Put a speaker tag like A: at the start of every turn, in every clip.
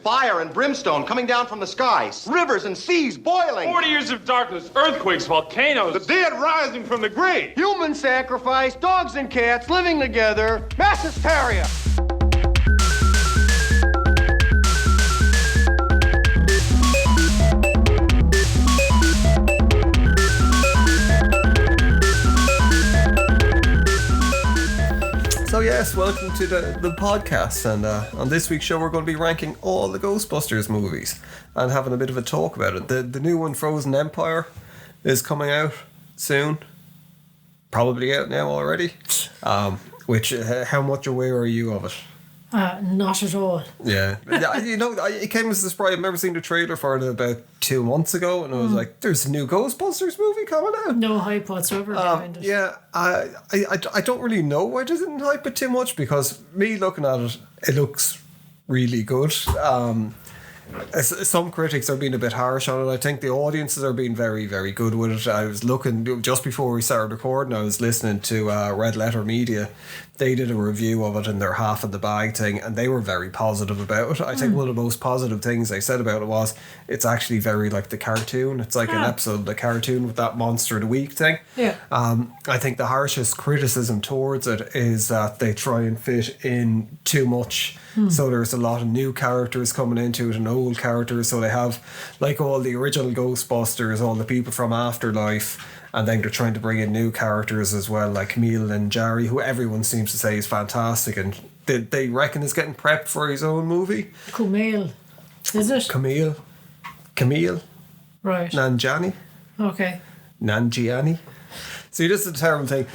A: Fire and brimstone coming down from the skies. Rivers and seas boiling.
B: 40 years of darkness, earthquakes, volcanoes.
C: The dead rising from the grave.
D: Human sacrifice, dogs and cats living together, mass hysteria.
E: So yes, welcome to the podcast, and on this week's show we're going to be ranking all the Ghostbusters movies and having a bit of a talk about it. The new one, Frozen Empire, is coming out soon, probably out now already. Which how much aware are you of it?
F: Not at all.
E: Yeah, you know, it came as a surprise. I've never seen the trailer for it about 2 months ago, and I was like, "There's a new Ghostbusters movie coming out."
F: No hype whatsoever behind it.
E: Yeah, I don't really know why they didn't hype it too much, because me looking at it, it looks really good. Some critics are being a bit harsh on it. I think the audiences are being very, very good with it. I was looking, just before we started recording, I was listening to Red Letter Media. They did a review of it in their half of the bag thing, and they were very positive about it. I think one of the most positive things they said about it was it's actually very like the cartoon. It's like an episode of the cartoon with that Monster of the Week thing.
F: Yeah.
E: I think the harshest criticism towards it is that they try and fit in too much. So there's a lot of new characters coming into it and old characters. So they have like all the original Ghostbusters, all the people from Afterlife, and then they're trying to bring in new characters as well, like Camille and Jerry, who everyone seems to say is fantastic, and they reckon is getting prepped for his own movie.
F: Kumail. Is it?
E: Camille.
F: Right.
E: Nanjiani.
F: Okay.
E: Nanjiani. See, this is a terrible thing.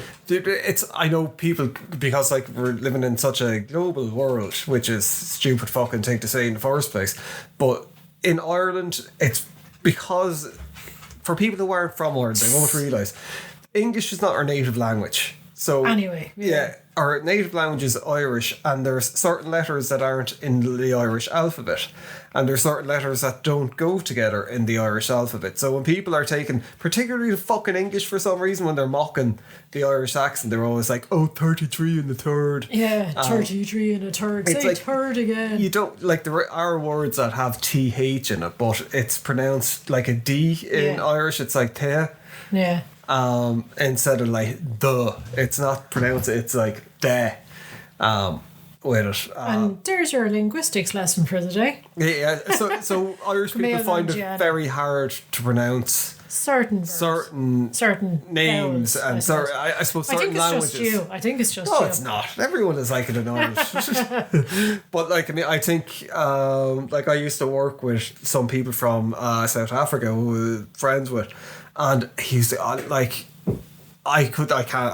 E: I know people, because like we're living in such a global world, which is a stupid fucking thing to say in the first place. But in Ireland, it's because for people who aren't from Ireland, they won't realise English is not our native language. So
F: anyway,
E: yeah, our native language is Irish, and there's certain letters that aren't in the Irish alphabet, and there's certain letters that don't go together in the Irish alphabet. So when people are taking, particularly the fucking English for some reason, when they're mocking the Irish accent, they're always like, oh, 33 and a third.
F: Yeah, 33 and a third. Say like, third again.
E: You don't, like, there are words that have TH in it, but it's pronounced like a D in Irish. It's like te.
F: Yeah.
E: Instead of like the, it's not pronounced, it's like de. With it.
F: And there's your linguistics lesson for the day.
E: Yeah, so Irish people find it very hard to pronounce certain names,
F: vowels,
E: and I suppose certain languages.
F: I think it's just
E: no,
F: you.
E: it's not. Everyone is like it in Irish. But like, I mean, I think like I used to work with some people from South Africa who we were friends with, and he used to like, I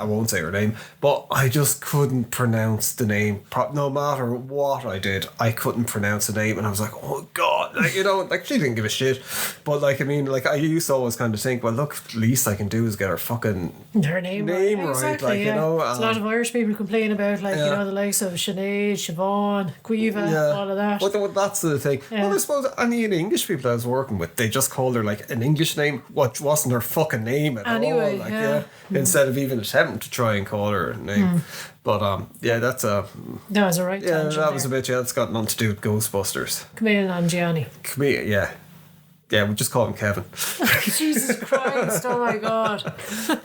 E: won't say her name, but I just couldn't pronounce the name. No matter what I did, I couldn't pronounce the name, and I was like, oh God, like, you know, like she didn't give a shit. But like, I mean, like I used to always kind of think, well, look, the least I can do is get her fucking
F: name right. Exactly,
E: like, you know.
F: There's a lot of Irish people complain about, like, you know, the likes of Sinead, Siobhan, Cueva, all of that.
E: Well, that's the thing. Yeah. Well, I suppose any of the English people I was working with, they just called her like an English name, what wasn't her fucking name at all. Like, instead of even attempting to try and call her a name. But yeah, that
F: was a right tangent.
E: That was a bit. Yeah, that's got nothing to do with Ghostbusters.
F: Camille and Gianni.
E: Yeah, we just call him Kevin.
F: Jesus Christ! Oh my God!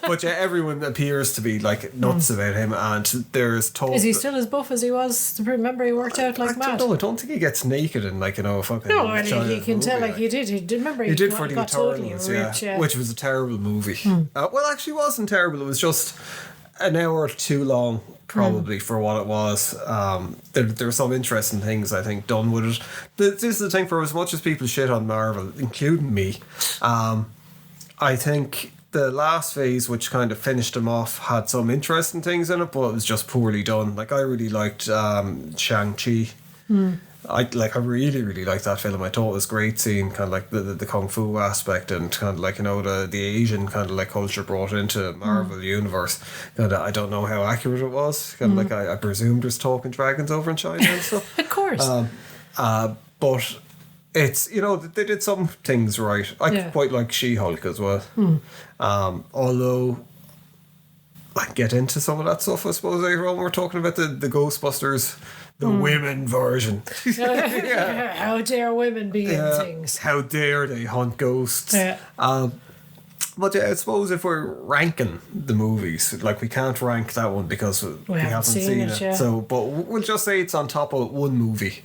E: But yeah, everyone appears to be like nuts about him, and there's talk.
F: Is he still as buff as he was? Remember, he worked out like mad.
E: I don't think he gets naked and, like, you know, fucking.
F: No, I mean, you can tell, like, he did. He did. Remember,
E: he did for the Eternals,
F: totally ripped,
E: which was a terrible movie. Well, actually, it wasn't terrible. It was just an hour too long, probably, for what it was. There were some interesting things, I think, done with it. This is the thing, for as much as people shit on Marvel, including me, I think the last phase, which kind of finished them off, had some interesting things in it, but it was just poorly done. Like, I really liked Shang-Chi. I really, really liked that film. I thought it was great seeing kind of like the kung fu aspect, and kind of like, you know, the Asian kind of like culture brought into Marvel universe. Kind of, I don't know how accurate it was. Kind of like, I presume there's talking dragons over in China and stuff.
F: Of course.
E: But it's, you know, they did some things right. I quite like She-Hulk as well. Although I get into some of that stuff, I suppose, later on. We're talking about the Ghostbusters The women version.
F: How dare women be in things?
E: How dare they hunt ghosts?
F: Yeah.
E: But I suppose if we're ranking the movies, like we can't rank that one because we haven't seen it.
F: Yeah.
E: So, but we'll just say it's on top of one movie.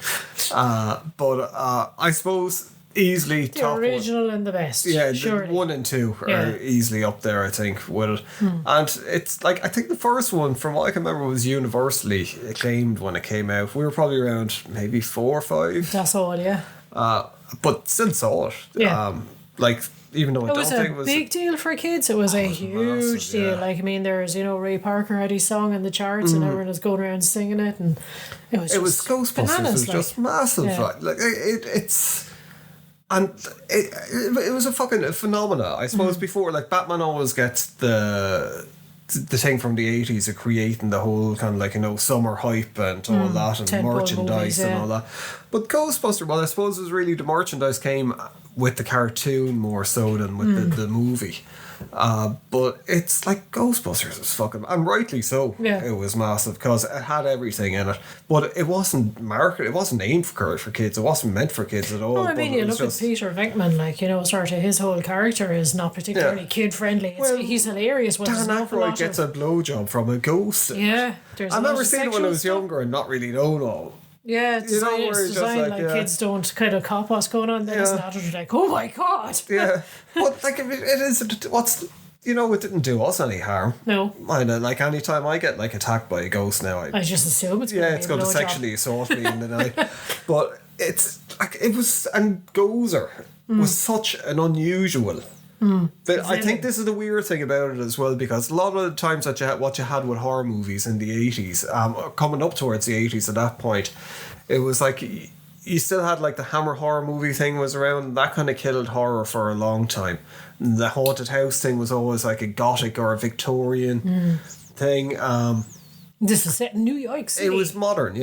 E: But I suppose easily
F: The
E: top
F: original and the best.
E: Yeah,
F: surely.
E: 1 and 2 are easily up there, I think, with it. And it's like, I think the first one, from what I can remember, was universally acclaimed when it came out. We were probably around maybe 4 or 5.
F: That's all, yeah.
E: But still saw it.
F: Yeah.
E: Like, even though I
F: It
E: don't
F: was
E: think
F: a
E: it was
F: big deal for kids. It was a huge
E: massive,
F: deal.
E: yeah.
F: Like, I mean, there's, Ray Parker had his song in the charts and everyone was going around singing it, and it was
E: Ghostbusters
F: bananas,
E: was just massive.
F: Yeah.
E: Like it's. And it was a fucking phenomena. I suppose before, like, Batman always gets the thing from the 80s of creating the whole kind of like, summer hype and all that, and
F: Tentpole
E: merchandise
F: movies,
E: and all that. But Ghostbuster, well, I suppose it was really the merchandise came with the cartoon more so than with the movie. But it's like Ghostbusters is fucking, and rightly so.
F: Yeah.
E: It was massive because it had everything in it, but it wasn't marketed. It wasn't aimed for kids. It wasn't meant for kids at all.
F: Well, I mean,
E: but
F: you
E: it was
F: look at Peter Venkman, like, sort of his whole character is not particularly kid friendly.
E: Well,
F: He's hilarious, but there's
E: Dan
F: an awful
E: Aykroyd
F: lot
E: gets
F: of...
E: a blowjob from a ghost.
F: Yeah, there's
E: I
F: a lot
E: remember
F: of
E: seeing it when I
F: sexual
E: was
F: stuff.
E: younger and not really knowing all.
F: Yeah, it's
E: where
F: designed,
E: it's just
F: designed
E: like,
F: like kids don't kind of cop what's going on. Then as an adult, you're like, oh my god.
E: Yeah, but like it is. What's it didn't do us any harm.
F: No.
E: I know, like any time I get like attacked by a ghost now,
F: I just assume it's
E: it's going to sexually assault me in the night. But it's like it was, and Gozer was such an unusual. But I think this is the weird thing about it as well, because a lot of the times that what you had with horror movies in the 80s, coming up towards the 80s at that point, it was like you still had like the Hammer horror movie thing was around. That kind of killed horror for a long time. The haunted house thing was always like a gothic or a Victorian thing.
F: This is set in New York City.
E: It was modern,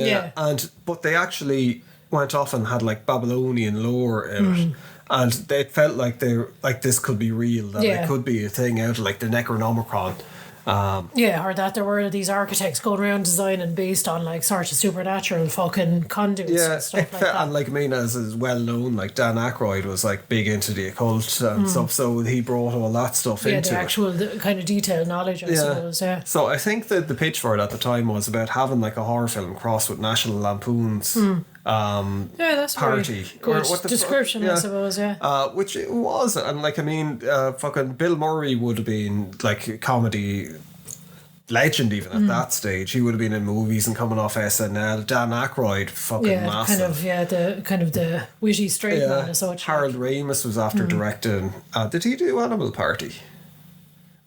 E: but they actually went off and had like Babylonian lore in it. And they felt like this could be real, that it could be a thing out of like the Necronomicon.
F: Or that there were these architects going around designing based on like sort of supernatural fucking conduits and stuff like that.
E: And like, I mean, as is well known, like Dan Aykroyd was like big into the occult and stuff, so he brought all that stuff into
F: the
E: it.
F: actual kind of detailed knowledge, I suppose. Yeah.
E: So I think that the pitch for it at the time was about having like a horror film crossed with National Lampoon's
F: That's
E: party.
F: Good description, I suppose. Yeah.
E: Which it was, and like, I mean, fucking Bill Murray would have been like a comedy legend even at that stage. He would have been in movies and coming off SNL. Dan Aykroyd, fucking massive.
F: Kind of the witty straight man as such.
E: Harold Ramis was after directing. Did he do Animal Party?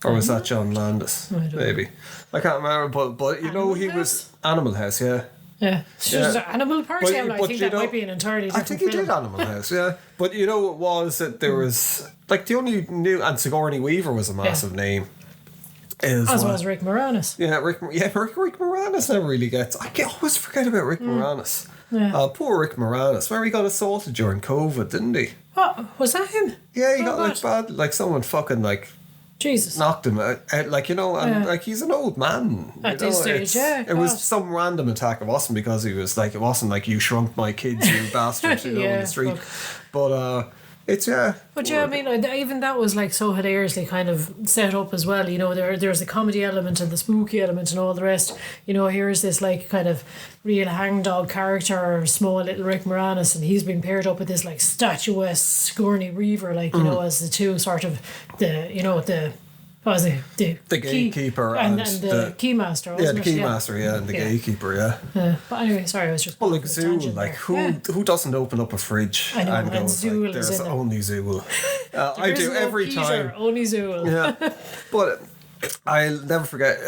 E: Or was that John Landis? Maybe. I can't remember, but he was Animal House, yeah.
F: Yeah. Just Animal Party. I think that might be an entirely different
E: I think he did Animal House, yeah. But it was that there was like the only new, and Sigourney Weaver was a massive name. As
F: well as Rick Moranis.
E: Yeah, Rick Moranis never really gets. I always forget about Rick Moranis.
F: Yeah.
E: Poor Rick Moranis. Where he got assaulted during COVID, didn't he?
F: Oh, was that him?
E: Yeah, he got like bad, like someone fucking like
F: Jesus
E: knocked him out, like, and like he's an old man
F: at this stage.
E: It was some random attack. It wasn't because he was like, it wasn't like you shrunk my kids, you bastard, in the street. But it's
F: But I mean, even that was like so hilariously kind of set up as well. There's the comedy element and the spooky element and all the rest. Here's this like kind of real hangdog character, small little Rick Moranis, and he's been paired up with this like statuesque Sigourney Weaver, like as the two sort of the
E: gatekeeper
F: and the keymaster.
E: Yeah, the keymaster, and the gatekeeper,
F: But anyway, sorry, I was just.
E: Well, like Zool, like who doesn't open up a fridge and go,
F: Zool
E: there's
F: is in
E: only Zool. I do every time.
F: Only Zool.
E: Yeah, but I'll never forget.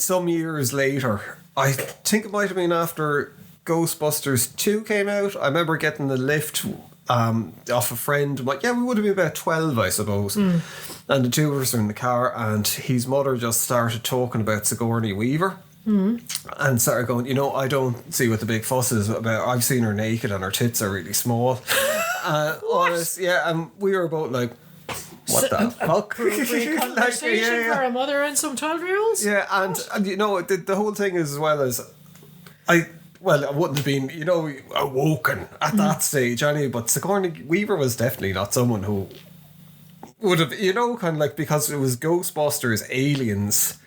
E: Some years later, I think it might have been after Ghostbusters 2 came out. I remember getting the lift off a friend. We would have been about 12, I suppose. And the two of us were in the car, and his mother just started talking about Sigourney Weaver. And started going, I don't see what the big fuss is about. I've seen her naked and her tits are really small. And we were both like, what the fuck?
F: Conversation for a mother and some 12-year-olds?
E: Yeah, and the whole thing is, as well as Well, I wouldn't have been, awoken at that stage anyway, but Sigourney Weaver was definitely not someone who would have, kind of like, because it was Ghostbusters, aliens.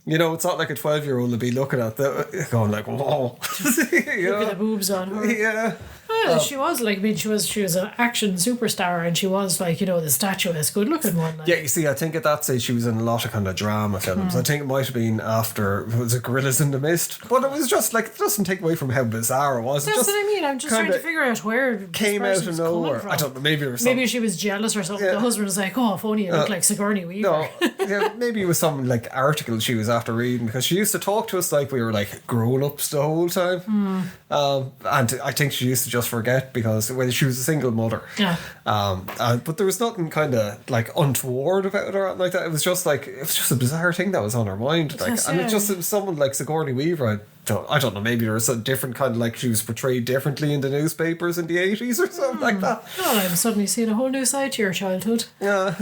E: It's not like a 12-year-old to be looking at that, going like, whoa.
F: Look at the boobs on her.
E: Yeah.
F: Well, she was like, she was an action superstar, and she was like, the statuesque, good looking one. Like.
E: Yeah, you see, I think at that stage she was in a lot of kind of drama films. I think it might have been after, was it Gorillas in the Mist? But it was just like, it doesn't take away from how bizarre it was.
F: That's what I mean. I'm just trying to figure out where
E: came out of nowhere. I don't know. Maybe there was
F: maybe she was jealous or something. Yeah. The husband was like, "Oh, if only you look like Sigourney Weaver."
E: No, yeah, maybe it was some like article she was after reading, because she used to talk to us like we were like grown ups the whole time. And I think she used to just forget, because when she was a single mother.
F: Yeah.
E: But there was nothing kind of like untoward about her or like that. It was just a bizarre thing that was on her mind. Like, and it just, someone like Sigourney Weaver, I don't know, maybe there was a different kind of, like, she was portrayed differently in the newspers in the 80s or something like that.
F: Oh, I'm suddenly seeing a whole new side to your childhood.
E: Yeah.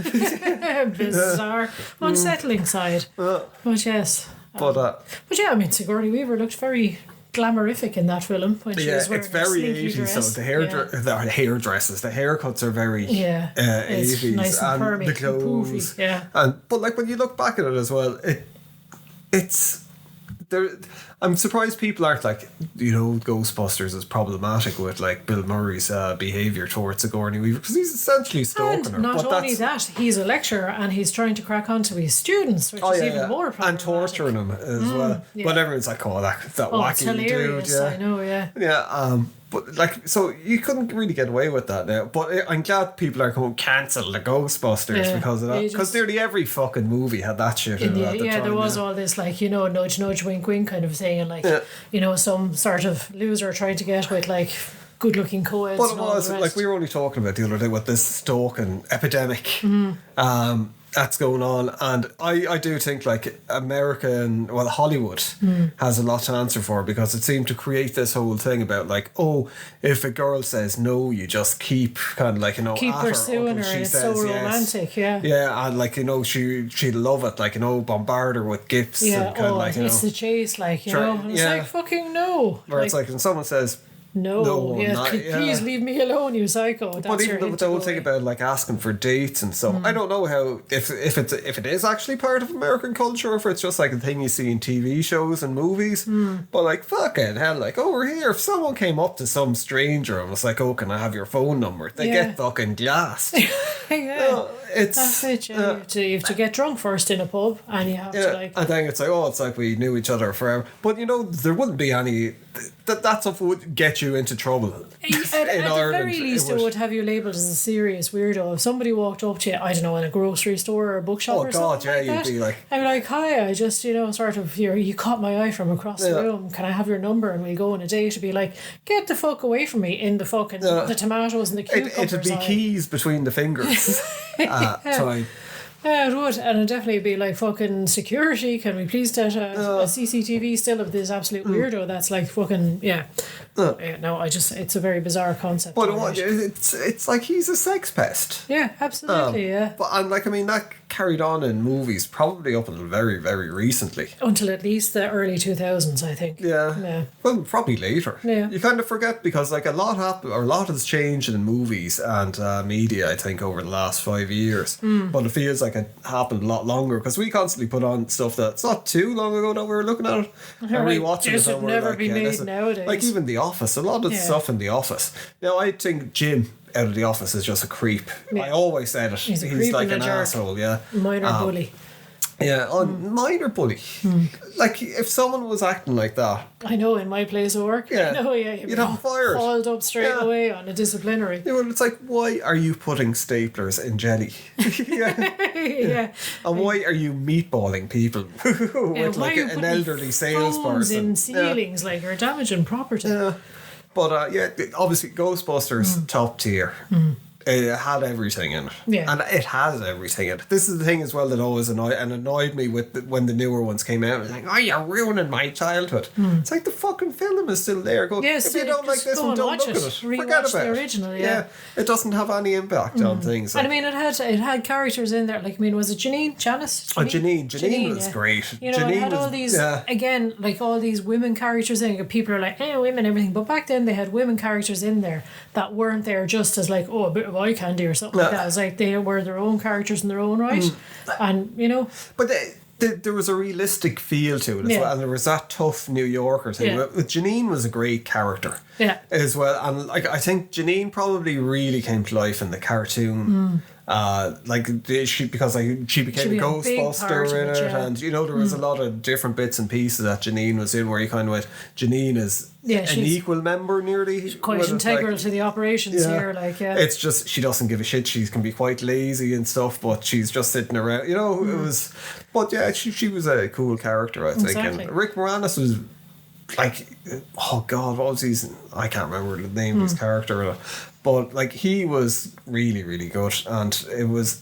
F: Bizarre, unsettling side. But yes.
E: But
F: yeah, I mean, Sigourney Weaver looked very glamourific in that film when she was wearing
E: it's very
F: a slinky
E: 80s.
F: dress.
E: So the hairdresses, the haircuts are very 80s,
F: nice and permy,
E: the clothes.
F: Poofy, yeah.
E: But like when you look back at it as well, it's there. I'm surprised people aren't like, Ghostbusters is problematic with like Bill Murray's behaviour towards Sigourney Weaver, because he's essentially stalking her.
F: And not only that, he's a lecturer and he's trying to crack onto his students, which is even more problematic.
E: And torturing them as well.
F: Yeah.
E: But everyone's like, that wacky
F: it's hilarious,
E: dude. Yeah.
F: I know, yeah.
E: Yeah, but like, so you couldn't really get away with that now. But I'm glad people are going to cancel the Ghostbusters because of that. Because nearly every fucking movie had that shit in it at the time.
F: There was all this like, nudge, nudge, wink, wink kind of thing, and like, some sort of loser trying to get with like good looking co-eds.
E: But it was like, we were only talking about the other day with this stalking epidemic. That's going on, and I do think like Hollywood has a lot to answer for, because it seemed to create this whole thing about like, if a girl says no, you just keep kind of like,
F: keep pursuing her, and it's so romantic.
E: And like, she'd love it, like, bombard her with gifts, and kind of like,
F: it's the chase, like, and it's like, fucking no,
E: where it's like when someone says
F: no, please leave me alone, you psycho. That's
E: but even the whole thing about like asking for dates and stuff, I don't know how if it is actually part of American culture, or if it's just like a thing you see in TV shows and movies. But like, fucking hell, like over here, if someone came up to some stranger and was like, can I have your phone number? They get fucking glassed.
F: That's it. You have to get drunk first in a pub, and you have to like.
E: I think it's like we knew each other forever. But there wouldn't be any. That stuff would get you into trouble.
F: At the very least, it would have you labelled as a serious weirdo. If somebody walked up to you, I don't know, in a grocery store or a bookshop or something like that, you'd be like, I'd be like, hi, I just, sort of, you caught my eye from across the room. Can I have your number and we'll go on a date? To be like, get the fuck away from me in the fucking the tomatoes and the cucumbers. It'd
E: be keys between the fingers. Time.
F: Yeah, it would, and it'd definitely be like, fucking security, can we please get a CCTV still of this absolute weirdo that's like fucking no, it's a very bizarre concept.
E: But it's like he's a sex pest.
F: Yeah, absolutely.
E: But that carried on in movies probably up until very, very recently.
F: Until at least the early 2000s, I think.
E: Yeah. Well, probably later.
F: Yeah.
E: You kind of forget, because like a lot has changed in movies and media, I think, over the last 5 years. But it feels like it happened a lot longer, because we constantly put on stuff that's not too long ago that we were looking at it and rewatching it.
F: This would never be made nowadays.
E: Like even The Office, a lot of the stuff in The Office. Now, I think Jim out of The Office is just a creep. I always said it.
F: He's
E: like an
F: jerk.
E: asshole,
F: minor bully.
E: Minor bully. Like, if someone was acting like that,
F: I know, in my place of work, you'd
E: have fired.
F: Hauled up straight away on a disciplinary.
E: Well, it's like, why are you putting staplers in jelly? And why are you meatballing people with like an elderly salesperson?
F: In ceilings, like you're damaging property.
E: But obviously Ghostbusters top tier. It had everything in it.
F: Yeah.
E: And it has everything in it. This is the thing as well that always annoyed me with when the newer ones came out. It's like, oh, you're ruining my childhood. It's like the fucking film is still there. Go,
F: Yes,
E: if you don't like this one, don't look at it. Forget about
F: the
E: it.
F: original, yeah.
E: It doesn't have any impact on things.
F: And I mean, it had characters in there. Like, I mean, was it Janine? Janice?
E: Janine was great.
F: You know,
E: Janine
F: it had all these, again, like all these women characters in it. People are like, women, everything. But back then they had women characters in there that weren't there just as like, a bit of eye candy or something like that. It was like they were their own characters in their own right. And, you know.
E: But there was a realistic feel to it as well. And there was that tough New Yorker thing.
F: Yeah.
E: With Janine was a great character.
F: Yeah.
E: As well. And like I think Janine probably really came to life in the cartoon. She became a Ghostbuster in it, and you know there was a lot of different bits and pieces that Janine was in where you kind of went, Janine is an equal member nearly,
F: quite integral to the operations here,
E: it's just she doesn't give a shit. She can be quite lazy and stuff, but she's just sitting around, you know. It was, but yeah, she was a cool character, I think.
F: Exactly.
E: And Rick Moranis was like, oh god, what was his? I can't remember the name of his character. But like he was really, really good, and it was,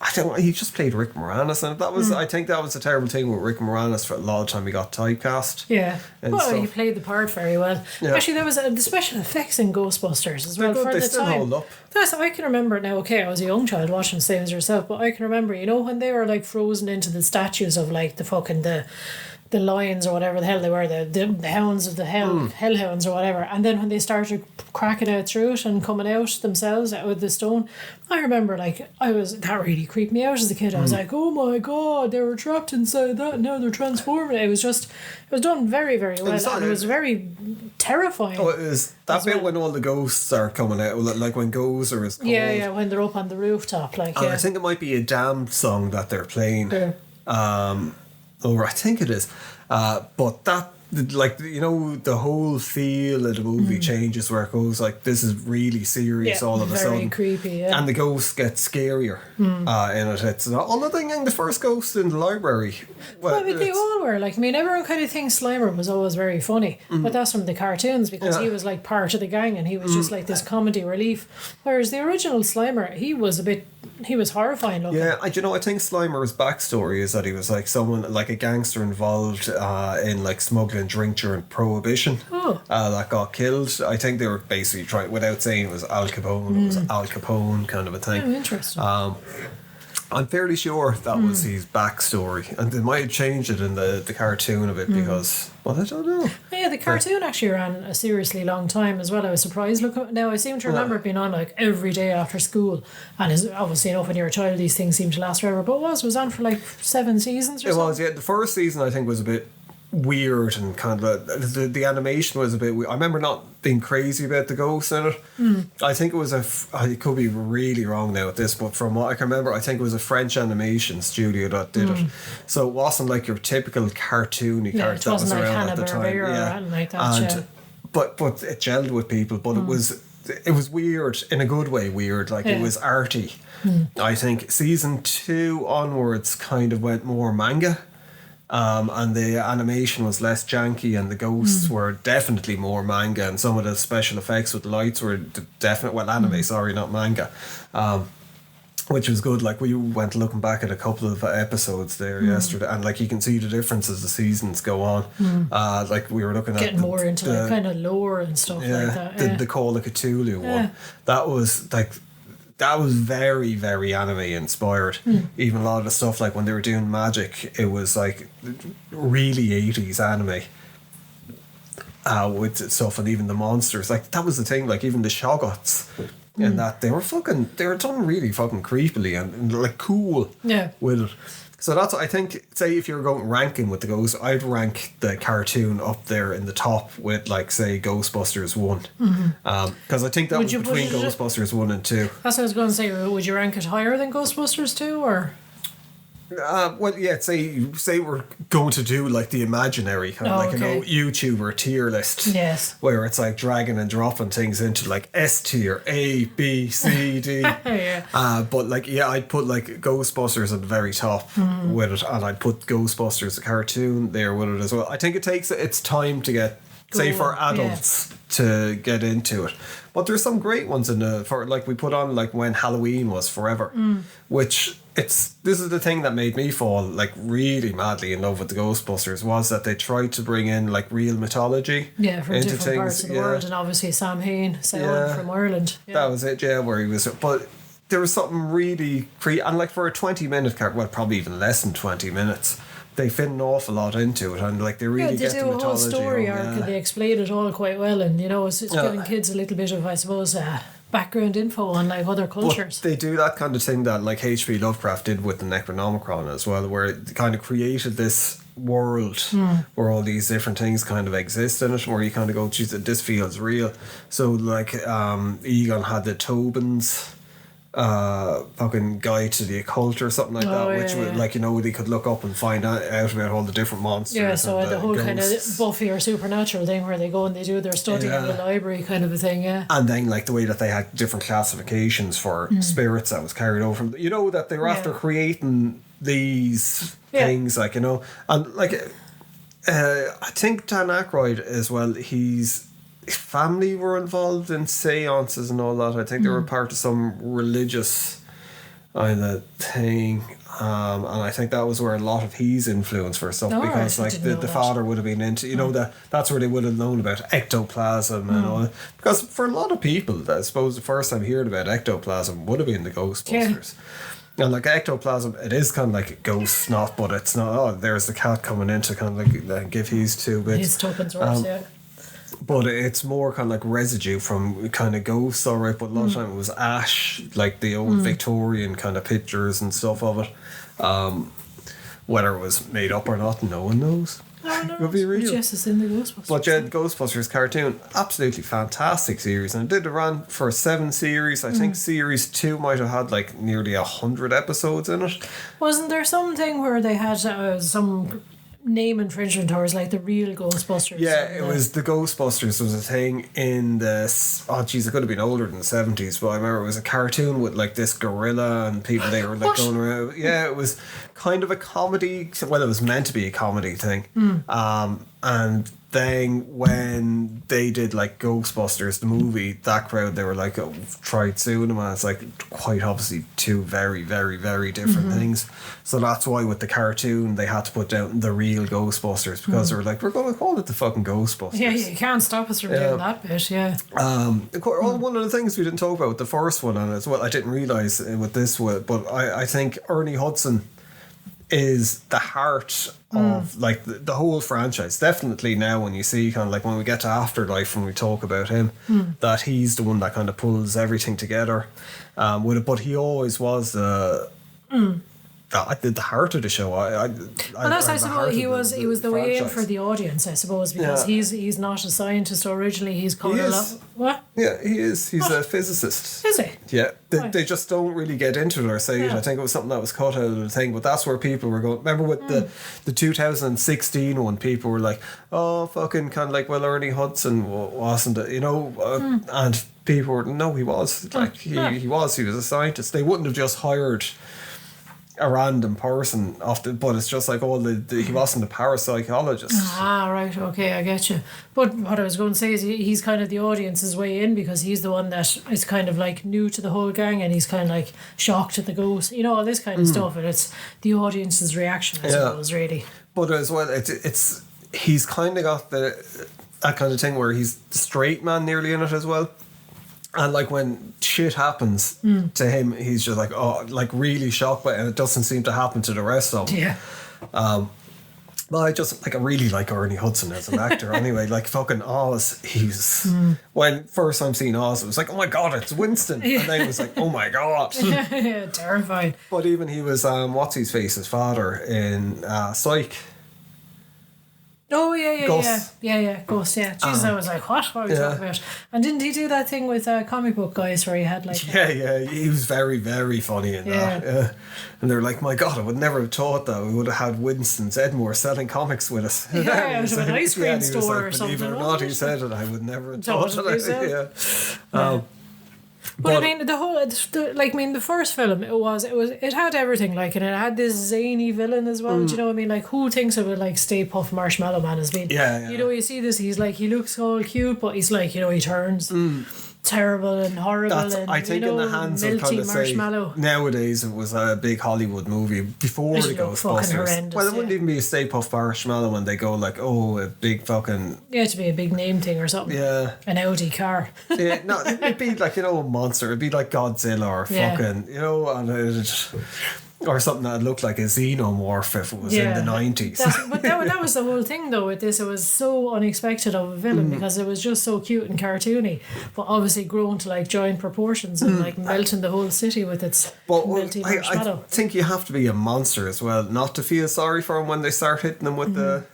E: I don't know, he just played Rick Moranis, and that was I think that was a terrible thing with Rick Moranis for a lot of time. He got typecast.
F: Yeah, well, he played the part very well. Yeah. Actually, there was the special effects in Ghostbusters as well. For
E: they
F: the
E: still
F: time.
E: hold up.
F: I can remember now. Okay, I was a young child watching the same as yourself, but I can remember, you know, when they were like frozen into the statues of like the lions or whatever the hell they were, the hounds of the hellhounds or whatever, and then when they started cracking out through it and coming out themselves out with the stone, I remember that really creeped me out as a kid. I was like, oh my god, they were trapped inside that, now they're transforming. It was done very, very well, and it was very terrifying.
E: Oh, it was that bit when all the ghosts are coming out, like when Gozer is called.
F: Yeah, when they're up on the rooftop, like.
E: I think it might be a Damned song that they're playing.
F: Yeah.
E: Or I think it is. But that, like, you know, the whole feel of the movie changes where it goes like, this is really serious all of a sudden.
F: Very creepy, yeah.
E: And the ghosts get scarier in it. It's all I think the first ghost in the library.
F: Well, I mean, they all were. Like, I mean, everyone kind of thinks Slimer was always very funny, but that's from the cartoons because he was like part of the gang and he was just like this comedy relief. Whereas the original Slimer, he was horrifying looking.
E: Yeah, I think Slimer's backstory is that he was like someone, like a gangster involved in like smuggling drink during Prohibition that got killed. I think they were basically trying, without saying it was Al Capone, it was Al Capone kind of a thing.
F: Oh, interesting.
E: I'm fairly sure that was his backstory, and they might have changed it in the cartoon a bit because, well, I don't know.
F: Yeah, the cartoon actually ran a seriously long time as well. I was surprised. Look, now I seem to remember it being on like every day after school, and obviously, when you're a child, these things seem to last forever. But it was on for like 7 seasons or something.
E: It was, yeah. The first season I think was a bit weird and kind of the animation was a bit weird. I remember not being crazy about the ghosts in it. I think it was I could be really wrong now at this, but from what I can remember, I think it was a French animation studio that did it. So it wasn't like your typical cartoony character that was
F: like
E: around at the time.
F: Or anything like that.
E: But it gelled with people, but it was weird in a good way. Weird, like it was arty. I think season 2 onwards kind of went more manga. And the animation was less janky, and the ghosts were definitely more manga, and some of the special effects with the lights were anime, sorry, not manga, which was good. Like we went looking back at a couple of episodes there yesterday, and like you can see the difference as the seasons go on. Like we were looking
F: getting
E: at
F: more into like kind of lore and stuff like that.
E: The Call of Cthulhu one, that was very, very anime inspired. Even a lot of the stuff, like when they were doing magic, it was like really 80s anime with stuff, and even the monsters. Like that was the thing. Like even the Shoggoths, and that they were done really fucking creepily and like cool. With it. So that's, I think, say if you're going ranking with the ghosts, I'd rank the cartoon up there in the top with, like, say, Ghostbusters 1. Because I think that was between Ghostbusters 1 and 2.
F: That's what I was going to say. Would you rank it higher than Ghostbusters 2, or...?
E: Well, yeah, say we're going to do like the imaginary kind of like an old YouTuber tier list.
F: Yes.
E: Where it's like dragging and dropping things into like S tier, A, B, C, D.
F: Yeah.
E: But like, yeah, I'd put like Ghostbusters at the very top with it, and I'd put Ghostbusters the cartoon there with it as well. I think it takes its time to get say for adults to get into it. But there's some great ones for like we put on like when Halloween was forever, which this is the thing that made me fall like really madly in love with the Ghostbusters, was that they tried to bring in like real mythology
F: from
E: into
F: different
E: things.
F: parts of the world, and obviously Sam Hain from Ireland.
E: That was it, where he was. But there was something really and like for a 20-minute well, probably even less than 20 minutes. They fit an awful lot into it, and like they really get the mythology.
F: They do a whole story arc, and they explain it all quite well, and it's giving kids a little bit of, I suppose, background info on like other cultures.
E: But they do that kind of thing that like H.P. Lovecraft did with the Necronomicon as well, where it kind of created this world where all these different things kind of exist in it, where you kind of go, geez, this feels real. So like Egon had the Tobins fucking guide to the occult or something like that, which would like they could look up and find out about all the different monsters.
F: Yeah, so
E: and
F: the whole
E: ghosts.
F: kind of Buffy or Supernatural thing where they go and they do their study in the library kind of a thing. And then
E: like the way that they had different classifications for spirits that was carried over from that they were after creating these things, like and like I think Dan Aykroyd as well, his family were involved in seances and all that. I think they were part of some religious kind of thing, and I think that was where a lot of his influence for stuff, because like the father would have been into that's where they would have known about ectoplasm and all that. Because for a lot of people, I suppose the first time hearing about ectoplasm would have been the Ghostbusters. And like ectoplasm, it is kind of like a ghost snot, but it's not, there's the cat coming in to kind of like give his 2 bits.
F: His tuppence worth,
E: But it's more kind of like residue from kind of ghosts, alright, but a lot of time it was ash, like the old Victorian kind of pictures and stuff of it. Whether it was made up or not, no one knows. It would be real.
F: Jess is in the Ghostbusters.
E: But Ghostbusters cartoon, absolutely fantastic series, and it did run for 7 series. I think series 2 might have had like nearly 100 episodes in it.
F: Wasn't there something where they had some name infringement, or was like the real Ghostbusters?
E: Yeah, it was the Ghostbusters was a thing in the it could have been older than the 70s, but I remember it was a cartoon with like this gorilla and people, they were like going around. Yeah, it was kind of a comedy. Well, it was meant to be a comedy thing. And then when they did like Ghostbusters the movie, that crowd, they were like, tried suing them, and it's like quite obviously 2 very, very, very different things. So that's why with the cartoon they had to put down the real Ghostbusters, because they were like, we're going to call it the fucking Ghostbusters.
F: Yeah, you can't stop us from doing that bit.
E: One of the things we didn't talk about with the first one, and as well I didn't realise with this one, but I think Ernie Hudson is the heart of like the whole franchise. Definitely now when you see kind of like when we get to Afterlife, when we talk about him, that he's the one that kind of pulls everything together with it. But he always was the heart of the show. I
F: suppose he was the way in for the audience, I suppose, because he's not a scientist originally. He's coming along. What?
E: Yeah, he is. He's a physicist.
F: Is he?
E: Yeah, they just don't really get into it or say it. I think it was something that was cut out of the thing, but that's where people were going. Remember with the 2016 one, people were like, oh, fucking kind of like, well, Ernie Hudson wasn't it, and people were, no, he was. Like, he was a scientist. They wouldn't have just hired a random person but it's just like he wasn't a parapsychologist.
F: Right, okay, I get you. But what I was going to say is he's kind of the audience's way in, because he's the one that is kind of like new to the whole gang, and he's kind of like shocked at the ghost, all this kind of stuff, and it's the audience's reaction, I suppose, really.
E: But as well, it's he's kind of got that kind of thing where he's the straight man nearly in it as well. And like when shit happens to him, he's just like, oh, like really shocked by it, and it doesn't seem to happen to the rest of them.
F: Yeah.
E: But I really like Ernie Hudson as an actor anyway. Like fucking Oz, when first time seeing Oz, it was like, oh my god, it's Winston. And then it was like, oh my god.
F: Yeah, terrifying.
E: But even he was, what's his face, his father in Psych.
F: Oh, yeah.
E: Gus.
F: Yeah, Gus, yeah. Jesus, I was like, what are we talking about? And didn't he do that thing with comic book guys where he had like...
E: Yeah, he was very, very funny in that. Yeah. And they were like, my God, I would never have thought that. We would have had Winston's Edmore selling comics with us.
F: Yeah, out of an ice cream store or something.
E: Believe it or not, he said it, I would never have thought
F: it.
E: But
F: But I mean, the first film, it had everything, like, and it had this zany villain as well. Do you know what I mean? Like, who thinks of it like Stay Puft Marshmallow Man has been?
E: Yeah.
F: You know, you see this, he's like, he looks all cute, but he's like, you know, he turns terrible and horrible.
E: I think in the hands of kind of
F: marshmallow.
E: Say nowadays it was a big Hollywood movie before the Ghostbusters. Well, it wouldn't even be a Stay Puft Marshmallow when they go like, oh, a big fucking
F: to be a big name thing or something.
E: Yeah,
F: an Audi car.
E: Yeah, no, it'd be like, you know, a monster. It'd be like Godzilla or fucking, you know, and or something that looked like a xenomorph if it was in the 90s.
F: But that was the whole thing though with this. It was so unexpected of a villain because it was just so cute and cartoony, but obviously grown to like giant proportions and like melting the whole city with its melty marshmallow.
E: I think you have to be a monster as well not to feel sorry for him when they start hitting them with the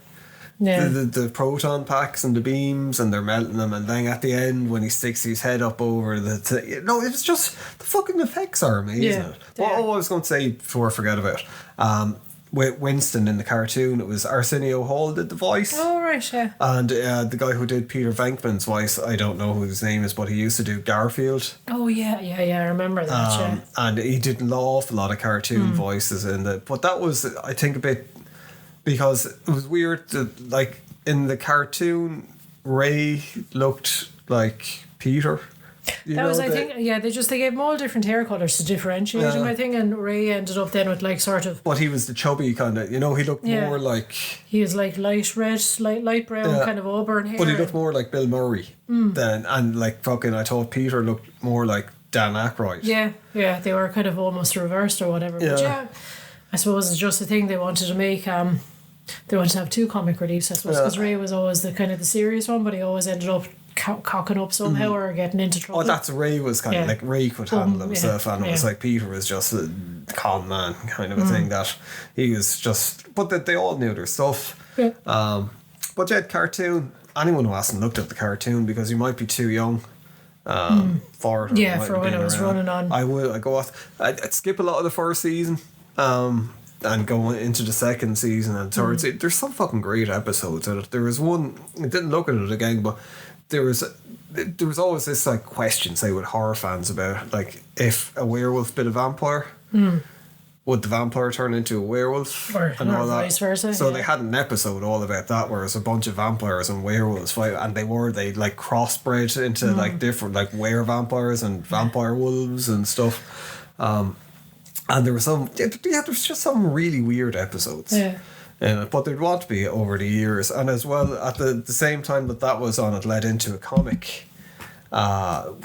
E: proton packs and the beams and they're melting them, and then at the end when he sticks his head up over it was just the fucking effects are amazing. What I was going to say before I forget about with Winston in the cartoon, it was Arsenio Hall did the voice.
F: Oh right, yeah.
E: And the guy who did Peter Venkman's voice, I don't know who his name is, but he used to do Garfield.
F: Oh yeah, I remember that.
E: And he did an awful lot of cartoon voices but that was, I think, a bit, because it was weird that, like, in the cartoon, Ray looked like Peter.
F: They gave him all different hair colours to differentiate him, I think, and Ray ended up then with like sort of.
E: But he was the chubby kind of, you know, he looked more like.
F: He was like light red, light brown, kind of auburn hair.
E: But he looked more like Bill Murray then, and like fucking, I thought Peter looked more like Dan Aykroyd.
F: Yeah, they were kind of almost reversed or whatever. But I suppose it's just a thing they wanted to make. They wanted to have two comic reliefs, I suppose, because Ray was always the kind of the serious one, but he always ended up cocking up somehow or getting into trouble.
E: Oh, that's Ray was kind of like Ray could handle himself, and it was like Peter was just a con man kind of a thing that he was just. But they all knew their stuff.
F: Yeah.
E: But cartoon. Anyone who hasn't looked at the cartoon, because you might be too young. For it.
F: Yeah, for when it was running on.
E: I'd go off. I'd skip a lot of the first season. And go into the second season and third. There's some fucking great episodes in it. There was one, I didn't look at it again, but there was always this like question, say, with horror fans about like, if a werewolf bit a vampire, would the vampire turn into a werewolf
F: or vice versa?
E: So they had an episode all about that, where it's a bunch of vampires and werewolves fight, and they like crossbred into like different like were-vampires and vampire wolves and stuff. And there was just some really weird episodes. Yeah. But there'd want to be over the years. And as well, at the same time that was on, it led into a comic,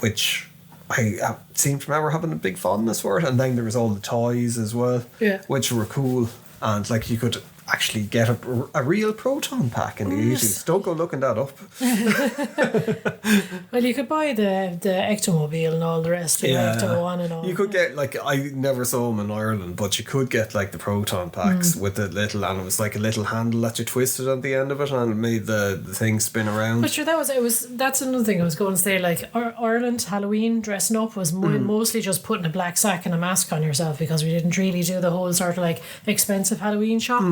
E: which I seem to remember having a big fondness for it. And then there was all the toys as well, which were cool. And like you could actually get a real proton pack in the 80s. Don't go looking that up.
F: Well, you could buy the Ectomobile and all the rest. Ecto One and all.
E: You could get, like, I never saw them in Ireland, but you could get like the proton packs with the little, and it was like a little handle that you twisted at the end of it, and it made the thing spin around.
F: But sure, that's another thing I was going to say. Like Ireland Halloween dressing up was mostly just putting a black sack and a mask on yourself, because we didn't really do the whole sort of like expensive Halloween shop.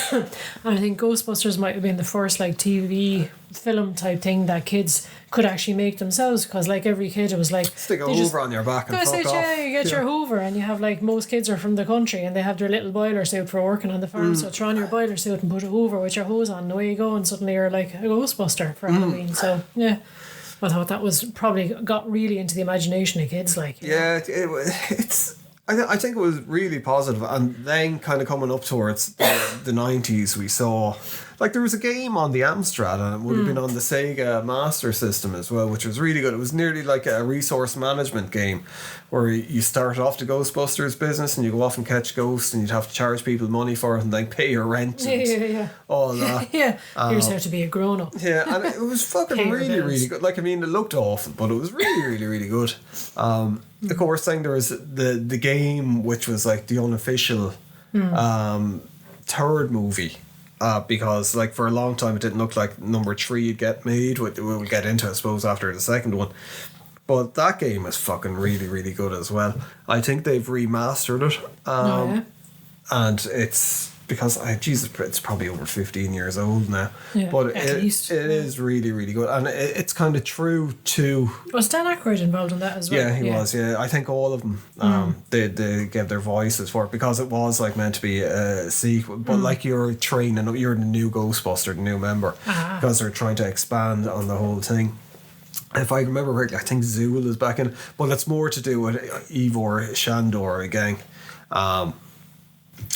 F: And I think Ghostbusters might have been the first like TV film type thing that kids could actually make themselves, because like every kid, it was like
E: stick a Hoover on your back and fuck off.
F: Yeah, you get your Hoover, and you have like, most kids are from the country and they have their little boiler suit for working on the farm, so throw on your boiler suit and put a Hoover with your hose on, and away you go, and suddenly you're like a Ghostbuster for Halloween. So yeah, I thought that was probably got really into the imagination of kids. Like,
E: it's. I think it was really positive, and then kind of coming up towards the 90s, we saw, like, there was a game on the Amstrad, and it would have been on the Sega Master System as well, which was really good. It was nearly like a resource management game, where you start off the Ghostbusters business and you go off and catch ghosts, and you'd have to charge people money for it and then pay your rent and all that.
F: Here's how to be a grown-up.
E: Yeah, and it was fucking really good. Like, I mean, it looked awful, but it was really good. Of course, then there was the game, which was like the unofficial third movie, because like for a long time it didn't look like number 3 would get made. We'll get into it, I suppose, after the second one. But that game is fucking really good as well. I think they've remastered it, and it's because it's probably over 15 years old now.
F: Yeah,
E: But
F: at least.
E: it is really, really good. And it's kind of true to...
F: Was Dan Aykroyd involved in that as well?
E: Yeah, he was, yeah. I think all of them, they gave their voices for it because it was like meant to be a sequel. But like you're the new Ghostbuster, the new member, because they're trying to expand on the whole thing. If I remember correctly, I think Zool is back in, but it's more to do with Ivor Shandor again,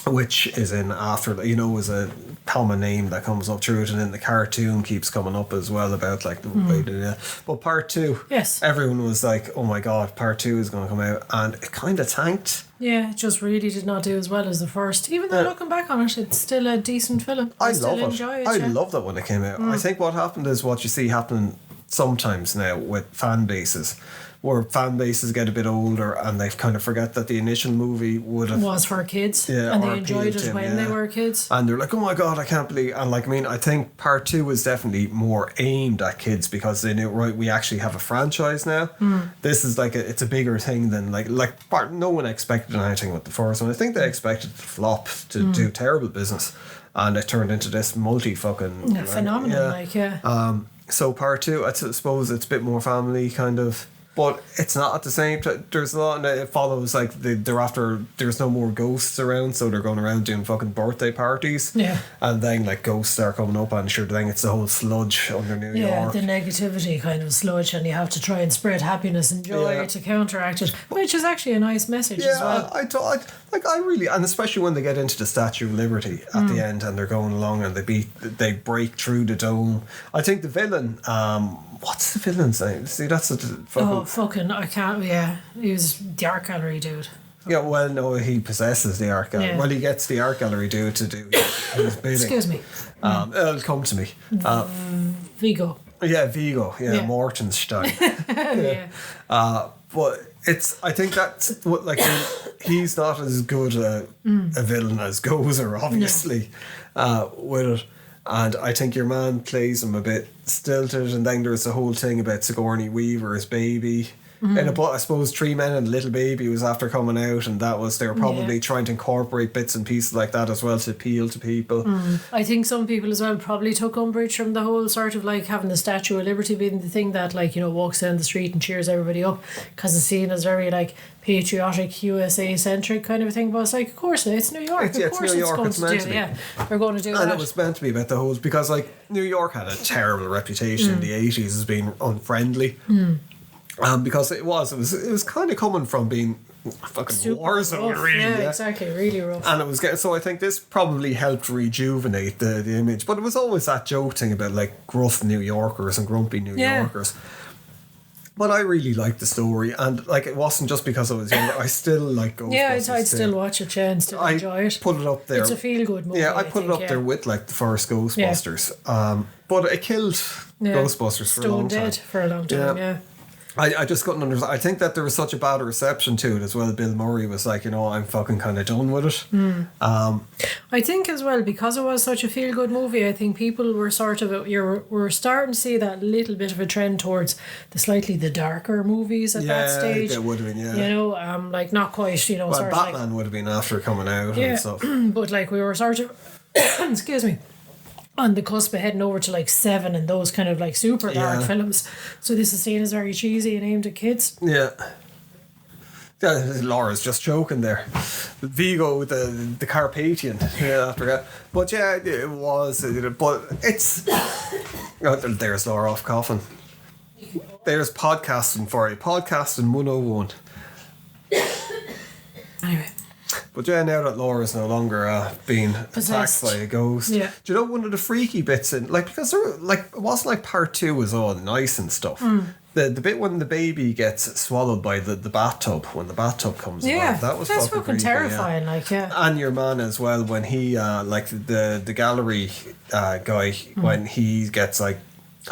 E: which is in after, is a common name that comes up through it, and then the cartoon keeps coming up as well about like the way they But part 2,
F: yes,
E: everyone was like, oh my god, part 2 is going to come out, and it kind of tanked.
F: Yeah, it just really did not do as well as the first. Even though looking back on it, it's still a decent film. I still enjoy it.
E: I loved it when it came out. I think what happened is what you see happening sometimes now with fan bases, where fan bases get a bit older and they kind of forget that the initial movie
F: was for kids, and they enjoyed it when they were kids,
E: and they're like, oh my god, I can't believe. And like, I mean, I think part 2 was definitely more aimed at kids because they knew, right, we actually have a franchise now. This is like it's a bigger thing than no one expected anything with the first one. I think they expected it to flop, to do terrible business, and it turned into this phenomenon. So part 2, I suppose it's a bit more family kind of, but it's not at the same time. There's a lot, and it follows like they're after. There's no more ghosts around, so they're going around doing fucking birthday parties.
F: Yeah,
E: and then like ghosts are coming up, and sure, then it's the whole sludge under New York.
F: Yeah, the negativity kind of sludge, and you have to try and spread happiness and joy to counteract it, which is actually a nice message as well.
E: I really, and especially when they get into the Statue of Liberty at the end, and they're going along and they break through the dome. I think the villain, what's the villain's name? See, that's a fucking...
F: I can't... Yeah, he was the art gallery dude.
E: Yeah, well, no, he possesses the art gallery. Yeah. Well, he gets the art gallery dude to do his bidding.
F: Excuse me.
E: It'll come to me.
F: Vigo.
E: Yeah, Vigo. Yeah, Mortenstein. But I think that's what, like, he's not as good a villain as Gozer, obviously, with it. And I think your man plays him a bit stilted, and then there's the whole thing about Sigourney Weaver's baby. And I suppose Three Men and a Little Baby was after coming out, and they were probably trying to incorporate bits and pieces like that as well to appeal to people.
F: I think some people as well probably took umbrage from the whole sort of like having the Statue of Liberty being the thing that, like, walks down the street and cheers everybody up, because it's seen as very like patriotic, USA centric kind of a thing. But it's like, of course it's New York. Of course it's going to do. Yeah, they're going to do that.
E: And it was meant to be about the whole, because like New York had a terrible reputation in the 80s as being unfriendly. Because it was kind of coming from being fucking
F: super
E: war zone,
F: rough.
E: really.
F: Yeah, exactly, really rough.
E: And it was so I think this probably helped rejuvenate the image. But it was always that joke thing about like gruff New Yorkers and grumpy New Yorkers. But I really liked the story, and like it wasn't just because I was younger. I still like Ghostbusters.
F: Yeah, I'd still watch it, and still enjoy it.
E: Put it up there.
F: It's a feel good movie.
E: Yeah, I put it up there with like the first Ghostbusters. But it killed Ghostbusters for a long time.
F: Stone dead for a long time. Yeah.
E: I just couldn't understand. I think that there was such a bad reception to it as well. Bill Murray was like, I'm fucking kind of done with it.
F: I think as well, because it was such a feel-good movie, I think people were sort of, we're starting to see that little bit of a trend towards the darker movies at that stage.
E: Yeah, it would have been,
F: like not quite,
E: well,
F: sort
E: Batman
F: of like,
E: would have been after coming out and stuff.
F: But like we were sort of, excuse me, on the cusp of heading over to like Seven and those kind of like super dark films. So this is seen as very cheesy and aimed at kids.
E: Yeah. Laura's just joking there. Vigo, the Carpathian, after that. But yeah, it was. But it's. There's Laura off coughing. There's podcasting for you. Podcasting 101.
F: Anyway.
E: But yeah, now that Laura's no longer being attacked by a ghost, do you know one of the freaky bits in, like, because there were, like, it wasn't like part 2 was all nice and stuff. The bit when the baby gets swallowed by the bathtub, when the bathtub comes along, that's
F: fucking
E: creepy,
F: terrifying.
E: And your man as well, when he like the gallery guy, when he gets like,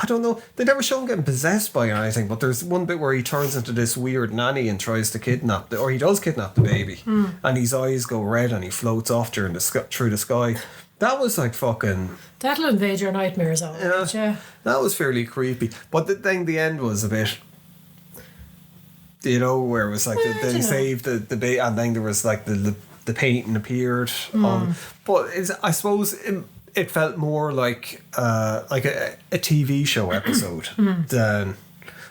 E: I don't know, they never show him getting possessed by anything, but there's one bit where he turns into this weird nanny and tries to kidnap he does kidnap the baby, and his eyes go red and he floats off through the sky. That was like fucking...
F: That'll invade your nightmares, yeah.
E: That was fairly creepy. But the end was a bit... where it was like they saved the baby, and then there was like the the painting appeared. But I suppose it felt more like a TV show episode than,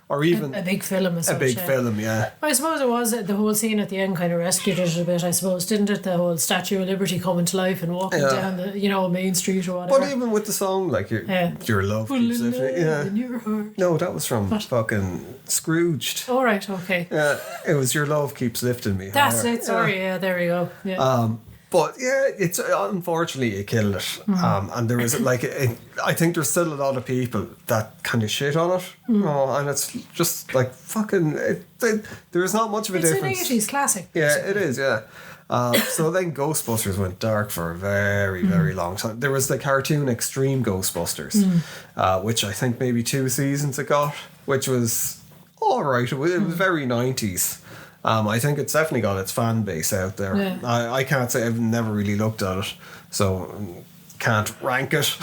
E: or even
F: a big film as such,
E: film, yeah.
F: I suppose it was the whole scene at the end kind of rescued it a bit, I suppose, didn't it? The whole Statue of Liberty coming to life and walking down the Main Street or whatever.
E: But even with the song, like your love keeps lifting.
F: In your heart.
E: No, that was from fucking Scrooged.
F: All right, okay.
E: Yeah, it was your love keeps lifting me.
F: That's
E: higher.
F: it. Sorry, there we go. Yeah.
E: But yeah, it's unfortunately it killed it. And there was I think there's still a lot of people that kind of shit on it. And it's just like fucking. There's not much of a difference.
F: It's an 80s classic.
E: Yeah, it is. Yeah. So then Ghostbusters went dark for a very, very long time. There was the cartoon Extreme Ghostbusters, which I think maybe 2 seasons it got, which was all right. It was very 90s. I think it's definitely got its fan base out there.
F: Yeah.
E: I can't say, I've never really looked at it, so can't rank it.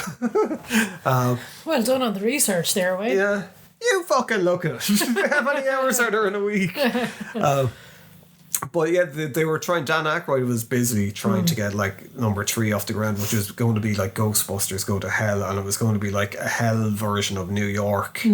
F: Well done on the research there, Wayne.
E: Yeah, you fucking look at it. How many hours are there in a week? But yeah, they were trying. Dan Aykroyd was busy trying to get like number 3 off the ground, which was going to be like Ghostbusters Go to Hell, and it was going to be like a hell version of New York.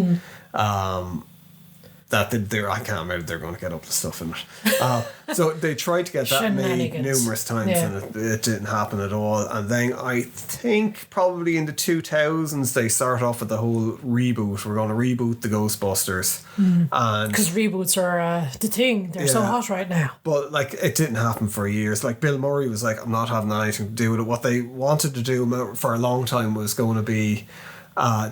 E: That I can't remember, they're going to get up to stuff in it. So they tried to get that made numerous times, and it didn't happen at all. And then I think probably in the 2000s they started off with the whole reboot. We're going to reboot the Ghostbusters, and
F: because reboots are the thing. They're so hot right now.
E: But like it didn't happen for years. Like Bill Murray was like, I'm not having anything to do with it. What they wanted to do for a long time was going to be.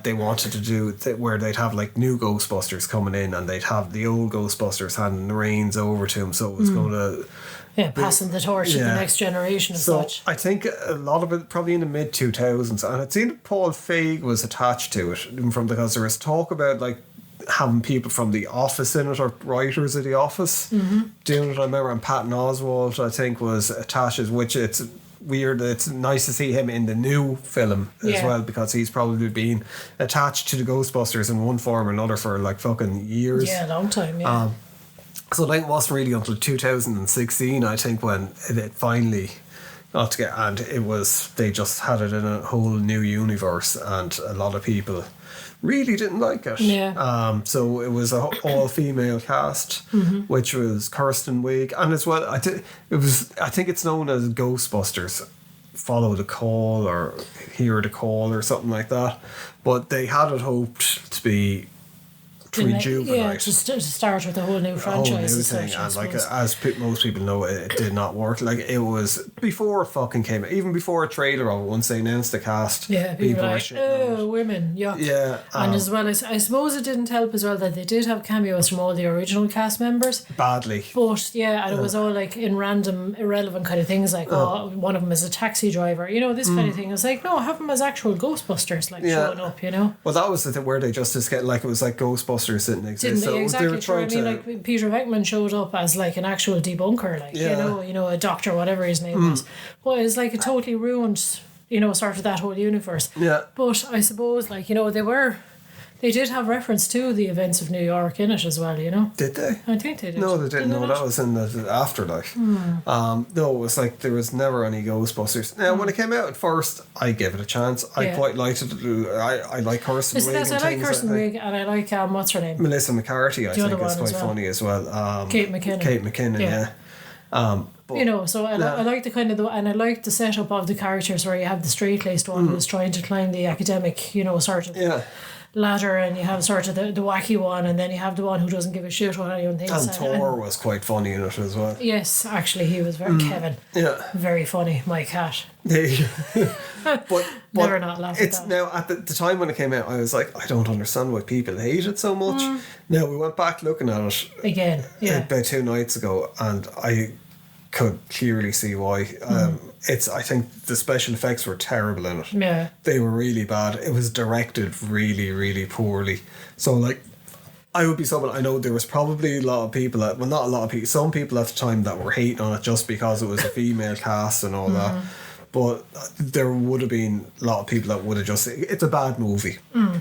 E: They wanted to do where they'd have like new Ghostbusters coming in, and they'd have the old Ghostbusters handing the reins over to him. So it was going to
F: passing the torch to the next generation as such.
E: I think a lot of it probably in the mid 2000s, and it seemed that Paul Feig was attached to it because there was talk about like having people from The Office in it, or writers of The Office doing it. I remember, and Patton Oswalt I think was attached, which it's weird. It's nice to see him in the new film as well, because he's probably been attached to the Ghostbusters in one form or another for like fucking years.
F: Yeah, a long time.
E: So then it wasn't really until 2016 I think when it finally got to get, and they just had it in a whole new universe, and a lot of people really didn't like it. So it was a all-female cast, which was Kirsten Wiig, and as well, I think it's known as Ghostbusters Follow the Call or Hear the Call or something like that. But they had it hoped to be rejuvenate.
F: To start with a whole new franchise.
E: A whole new thing, and like as most people know, it did not work. Like it was before it fucking came out, even before a trailer of it. Once they announced the cast,
F: people were like, "Oh, women, yuck."
E: Yeah,
F: and as well as I suppose it didn't help as well that they did have cameos from all the original cast members.
E: Badly,
F: but and it was all like in random, irrelevant kind of things, like one of them is a taxi driver, this kind of thing. It was like, no, have them as actual Ghostbusters, like showing up,
E: Well, that was the thing where they just get like it was like Ghostbusters didn't exist.
F: Didn't they? Exactly. They were trying like Peter Venkman showed up as like an actual debunker, like a doctor, whatever his name was. But it's like it totally ruined, sort of that whole universe. Yeah. But I suppose like they did have reference to the events of New York in it as well, Did
E: they?
F: I think they did.
E: No, they didn't. No, that was in the afterlife. No, it was like there was never any Ghostbusters. Now, when it came out at first, I gave it a chance. I quite liked it. I like Kirsten Wiig.
F: I like Kirsten Wiig, and I like what's her name?
E: Melissa McCarthy. I think is quite funny as well.
F: Kate McKinnon.
E: Yeah.
F: So I like the kind of and I like the setup of the characters where you have the straight-laced one who's trying to climb the academic, sort of ladder, and you have sort of the wacky one, and then you have the one who doesn't give a shit what anyone thinks.
E: And Thor was quite funny in it as well.
F: Yes, actually, he was very Kevin. Yeah, very funny. My cat.
E: but
F: never not laugh at that.
E: Now at the time when it came out, I was like, I don't understand why people hate it so much. Now we went back looking at it
F: again
E: about 2 nights ago, and I could clearly see why. I think the special effects were terrible in it.
F: Yeah,
E: they were really bad. It was directed really, really poorly. So like, I would be someone, I know there was probably a lot of people not a lot of people, some people at the time that were hating on it just because it was a female cast and all that. but there would have been a lot of people that would have just... It's a bad movie.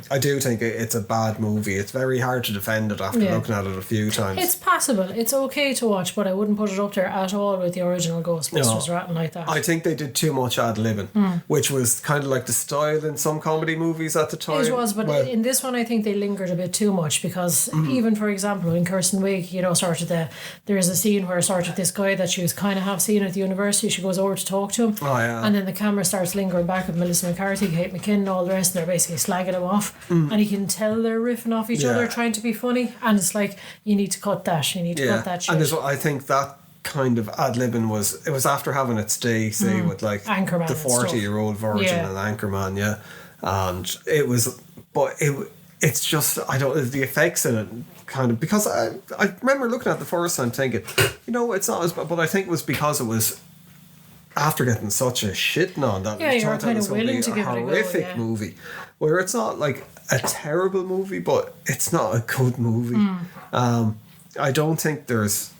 E: I do think it's a bad movie. It's very hard to defend it after looking at it a few times.
F: It's passable. It's okay to watch, but I wouldn't put it up there at all with the original Ghostbusters or anything like that.
E: I think they did too much ad-libbing, which was kind of like the style in some comedy movies at the time.
F: It was, but in this one I think they lingered a bit too much because even, for example, in Kirsten Wiig, you know, sort of there's a scene where sort of this guy that she was kind of half seen at the university, she goes over to talk to him, and then the camera starts lingering back at Melissa McCarthy, Kate McKinnon, and all the rest, and they're basically slagging him off, and you can tell they're riffing off each other, trying to be funny, and it's like, you need to cut that, cut that shit.
E: And I think that kind of ad-libbing was after having its day, say, with like
F: Anchorman
E: the 40-year-old virgin and Anchorman, and it was, but it's just, I don't, the effects in it kind of, because I remember looking at the first time thinking, you know, it's not as bad, but I think it was because it was after getting such a shitting on that,
F: you were kind of willing to give it a go,
E: horrific movie, where it's not like a terrible movie, but it's not a good movie. I don't think there's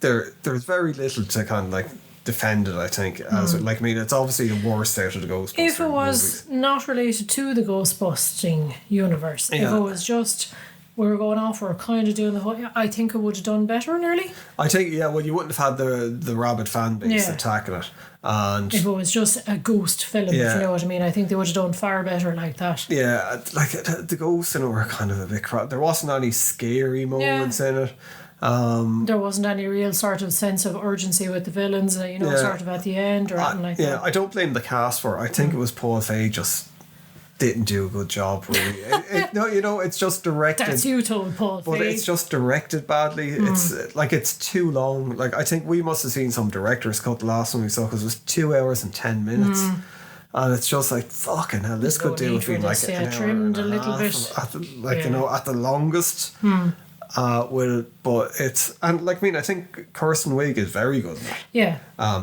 E: very little to kind of like defend it, I think, as like, I mean, it's obviously the worst out of the Ghostbusters
F: if it was
E: movies.
F: not related to the Ghostbusting universe, if it was just we were going off, we're kind of doing the whole, I think it would have done better nearly.
E: I think, well, you wouldn't have had the rabid fan base attacking it, and
F: if it was just a ghost film, if you know what I mean, I think they would have done far better like that.
E: Like the ghosts in it were kind of a bit crap. There wasn't any scary moments in it.
F: There wasn't any real sort of sense of urgency with the villains, you know, sort of at the end or anything like that.
E: Yeah, I don't blame the cast for it. I think it was Paul Feig just didn't do a good job, really. No, you know, it's just directed.
F: That's you told Paul Feig.
E: But it's just directed badly. It's like, it's too long. Like, I think we must have seen some director's cut the last one we saw, because it was 2 hours and 10 minutes. And it's just like, fucking hell, this could do with being like an hour
F: trimmed
E: and
F: a little bit.
E: You know, at the longest. But it's, and like, I mean, I think Kirsten Wiig is very good.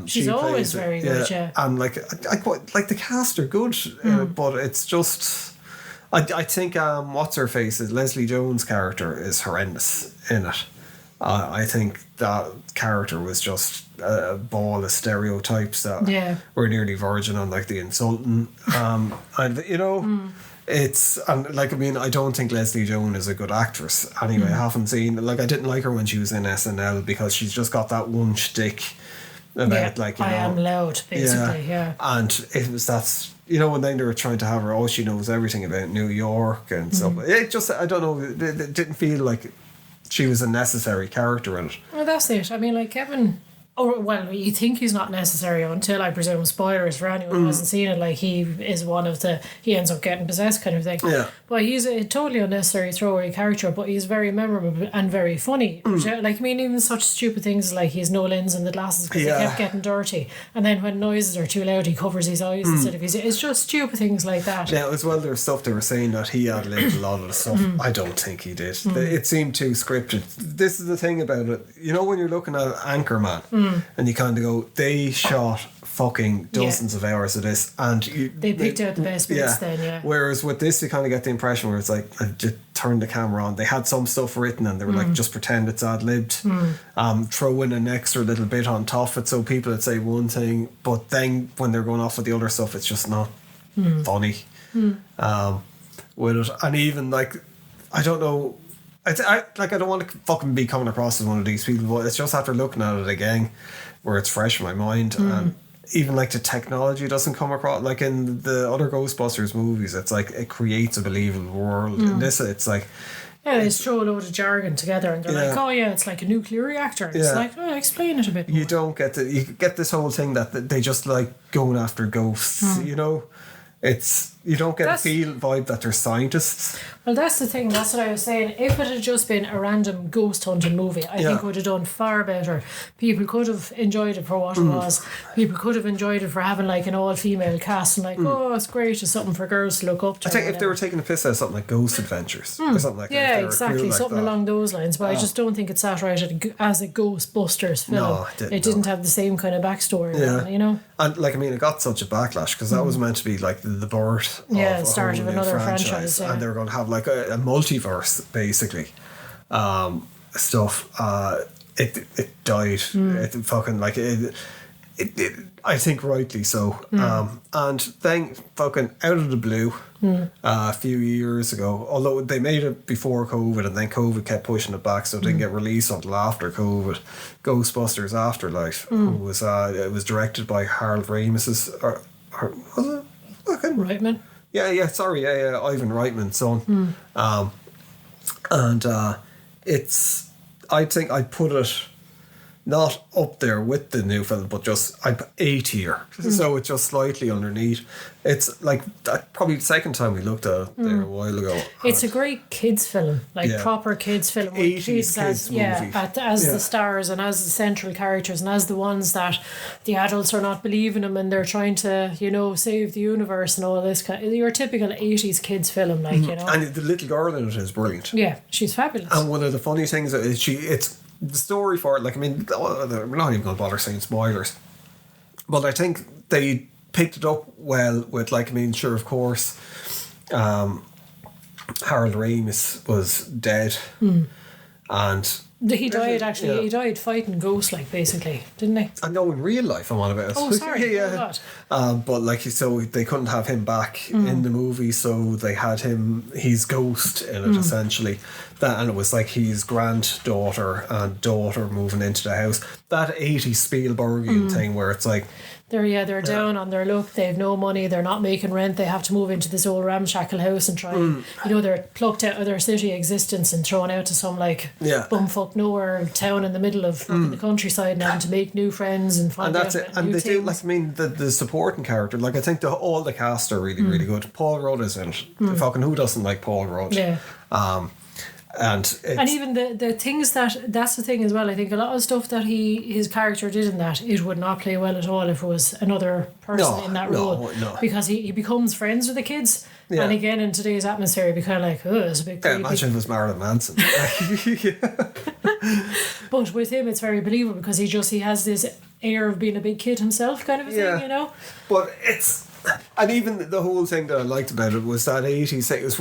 F: She's always very good.
E: And like, I quite like the cast are good, but it's just, I think what's her face is Leslie Jones' character is horrendous in it. I think that character was just a ball of stereotypes that were nearly verging on like the insulting, and you know. It's, and like, I mean, I don't think Leslie Jones is a good actress anyway. I haven't seen, like, I didn't like her when she was in SNL because she's just got that one shtick about like, you know,
F: I am loud, basically.
E: And it was, that's, you know, when then they were trying to have her, she knows everything about New York and stuff. It just, I don't know, it didn't feel like she was a necessary character in it.
F: Well, that's it. I mean, like Kevin, well, you think he's not necessary until, I presume, spoilers for anyone who hasn't seen it, like he is one of the, he ends up getting possessed kind of thing. But he's a totally unnecessary throwaway character, but he's very memorable and very funny. Like, I mean, even such stupid things like he has no lens in the glasses because they kept getting dirty, and then when noises are too loud he covers his eyes instead of his, it's just stupid things like that.
E: Now, as well, there's stuff they were saying that he ad-libbed a lot of the stuff. I don't think he did. It seemed too scripted. This is the thing about it, you know, when you're looking at Anchorman and you kind of go, they shot fucking dozens of hours of this, and
F: they picked out the best bits then.
E: Whereas with this, you kind of get the impression where it's like, just turn the camera on. They had some stuff written and they were like, just pretend it's ad-libbed. Throw in an extra little bit on top of it so people would say one thing, but then when they're going off with the other stuff, it's just not funny. With it, and even like, I don't know, I don't want to fucking be coming across as one of these people, but it's just after looking at it again where it's fresh in my mind, and even like the technology doesn't come across like in the other Ghostbusters movies. It's like it creates a believable world. In this, it's like,
F: they throw a load of jargon together and they're like, oh yeah, it's like a nuclear reactor. It's like, explain it a bit more.
E: You don't get you get this whole thing that they just like going after ghosts, you know. It's, you don't get a vibe that they're scientists.
F: Well, that's the thing. That's what I was saying. If it had just been a random ghost hunting movie, I think it would have done far better. People could have enjoyed it for what it was. People could have enjoyed it for having like an all-female cast and like, oh, it's great. It's something for girls to look up to.
E: I think if they were taking a piss out of something like Ghost Adventures or something like that.
F: Yeah, exactly. Something like along those lines. But I just don't think it's sat right as a Ghostbusters film.
E: No,
F: it didn't have the same kind of backstory, you know?
E: And like, I mean, it got such a backlash because that was meant to be like the birth of
F: start of another franchise.
E: And they were going to have like a multiverse, basically. Stuff. It died. It fucking, like, I think rightly so. And then fucking out of the blue, a few years ago, although they made it before COVID and then COVID kept pushing it back, so it didn't get released until after COVID, Ghostbusters Afterlife, was it was directed by Harold Ramis's, or was it? Fucking
F: Reitman.
E: Yeah, Ivan Reitman's son. And it's, I think I'd put it not up there with the new film, but just I'd put A tier. So it's just slightly underneath. It's like probably the second time we looked at it there a while ago.
F: It's a great kids film, proper kids film.
E: 80s kids movie.
F: As the stars and as the central characters and as the ones that the adults are not believing them and they're trying to, save the universe and all this kind of, your typical 80s kids film,
E: And the little girl in it is brilliant.
F: Yeah, she's fabulous.
E: And one of the funny things is it's the story for it, we're not even going to bother saying spoilers, but I think they picked it up well with, sure, of course, Harold Ramis was dead, and
F: he died actually. Yeah. He died fighting ghosts, basically, didn't he?
E: I know in real life I'm on about it.
F: Oh, sorry.
E: Yeah. But so they couldn't have him back in the movie, so they had his ghost in it essentially. And it was his granddaughter and daughter moving into the house. That 80s Spielbergian thing where it's
F: they're down on their luck. They have no money. They're not making rent. They have to move into this old ramshackle house and try. They're plucked out of their city existence and thrown out to some bumfuck nowhere town in the middle of the countryside and having to make new friends and find out new
E: and they
F: things.
E: do the supporting character. I think all the cast are really really good. Paul Rudd is in it. Fucking who doesn't like Paul Rudd?
F: Yeah.
E: And
F: even the things that's the thing as well. I think a lot of stuff that his character did in that, it would not play well at all if it was another person in that role. No. Because he becomes friends with the kids. Yeah. And again, in today's atmosphere, it'd be kind of it's a bit creepy.
E: Yeah, imagine it was Marilyn Manson.
F: But with him, it's very believable because he has this air of being a big kid himself, kind of a thing,
E: But it's. And even the whole thing that I liked about it was that 80s thing was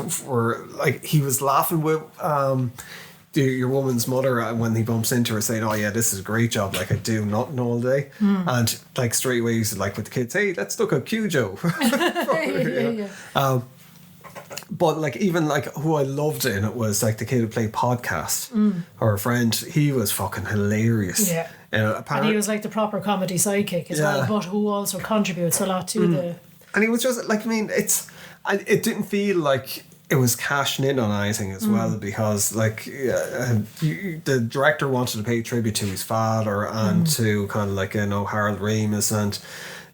E: he was laughing with your woman's mother when he bumps into her saying, oh yeah, this is a great job, I do nothing all day. And straight away he's with the kids, hey, let's look at Cujo. But even who I loved in it was the kid who played Podcast, her friend. He was fucking hilarious.
F: Yeah. And he was the proper comedy sidekick as well, but who also contributes a lot to the.
E: And he was just it didn't feel like it was cashing in on anything as well, because the director wanted to pay tribute to his father and to Harold Ramis, and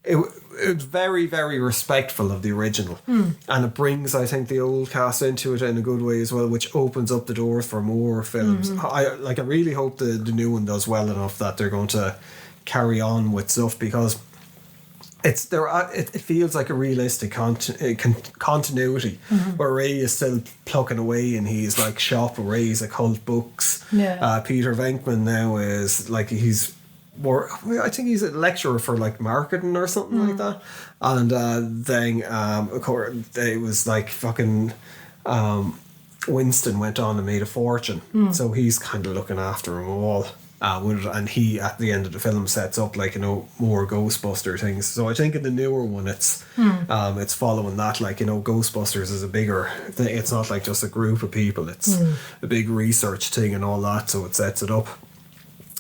E: it was very very respectful of the original, and it brings I think the old cast into it in a good way as well, which opens up the doors for more films. I really hope the new one does well enough that they're going to carry on with stuff, because it feels like a realistic continuity where Ray is still plucking away in his shop of Ray's occult books. Peter Venkman now is he's more, I think he's a lecturer for marketing or something like that, and then of course it was fucking Winston went on and made a fortune, so he's kind of looking after them all. And he at the end of the film sets up more Ghostbuster things. So I think in the newer one it's following that, Ghostbusters is a bigger thing. It's not just a group of people, it's a big research thing and all that, so it sets it up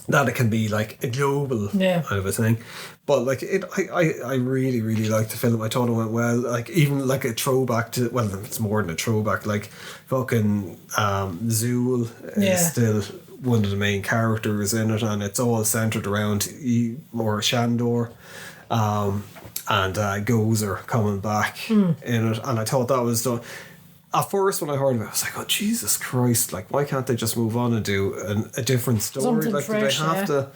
E: that it can be a global kind of a thing. But I really really liked the film. I thought it went well, even a throwback to, well, it's more than a throwback, fucking Zool is still one of the main characters in it, and it's all centered around Shandor and Gozer coming back in it, and I thought that was done. At first when I heard of it, I was oh Jesus Christ, why can't they just move on and do a different story?
F: Something fresh,
E: do they have to?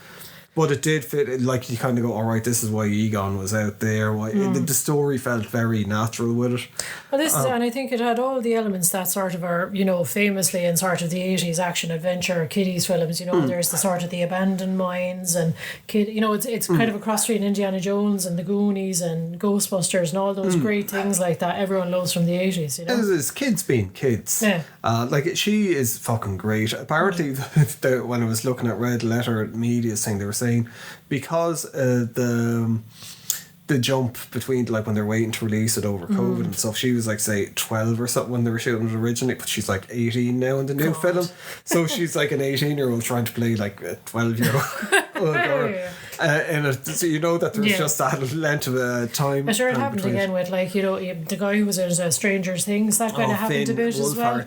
E: But it did fit. You kind of go, all right, this is why Egon was out there. Why the story felt very natural with it.
F: Well, this is, and I think it had all the elements that sort of are, famously in sort of the 80s action adventure kiddies films. There's the sort of the abandoned mines and it's kind of a cross between Indiana Jones and the Goonies and Ghostbusters and all those great things like that everyone loves from the 80s.
E: It's kids being kids.
F: Yeah.
E: She is fucking great. Apparently, when I was looking at Red Letter Media's thing, they were saying saying because the jump between like when they're waiting to release it over COVID and stuff, she was like say 12 or something when they were shooting it originally, but she's like 18 now in the new film, so she's like an 18-year-old trying to play like a 12-year-old girl. So you know that there's just that length of time.
F: I'm sure it happened again with like, you know, the guy who was in Stranger Things, that kind of happened a bit as well.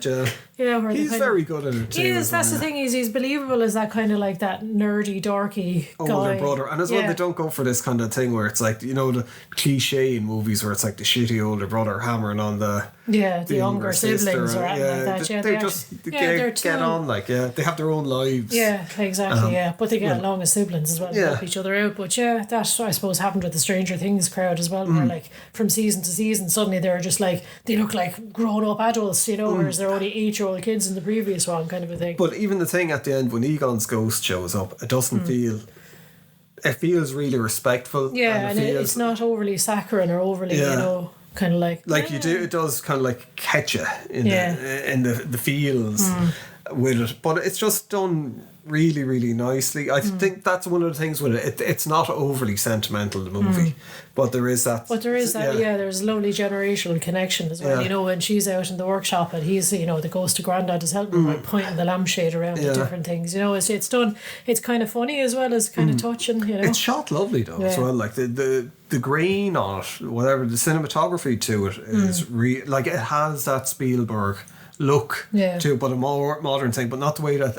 F: Yeah,
E: he's very good at it too.
F: He is, that's the thing, he's believable as that kind of like that nerdy, dorky
E: older
F: guy.
E: brother. And as well, they don't go for this kind of thing where it's like, you know, the cliche in movies where it's like the shitty older brother hammering on the
F: younger siblings or anything like that.
E: They just get on, like, they have their own lives.
F: Yeah, exactly, but they get along as siblings as well, help each other out. But that I suppose happened with the Stranger Things crowd as well, where like from season to season suddenly they're just like, they look like grown up adults, you know, whereas they're only 8-year-old kids in the previous one, kind of a thing.
E: But even the thing at the end when Egon's ghost shows up, it doesn't feel, it feels really respectful.
F: And it's not overly saccharine or overly, you know, kind of like
E: you do, it does kind of like catch you in the feels with it, but it's just done really, really nicely. I think that's one of the things with it. It's not overly sentimental, the movie, but there is that.
F: But there is that. There's a lovely generational connection as well. You know, when she's out in the workshop and he's, you know, the ghost of Grandad is helping by pointing the lampshade around at different things. You know, it's done. It's kind of funny as well as kind of touching. You know,
E: it's shot lovely though as well. Like the grain on it, whatever the cinematography to it is like it has that Spielberg look to, but a more modern thing, but not the way that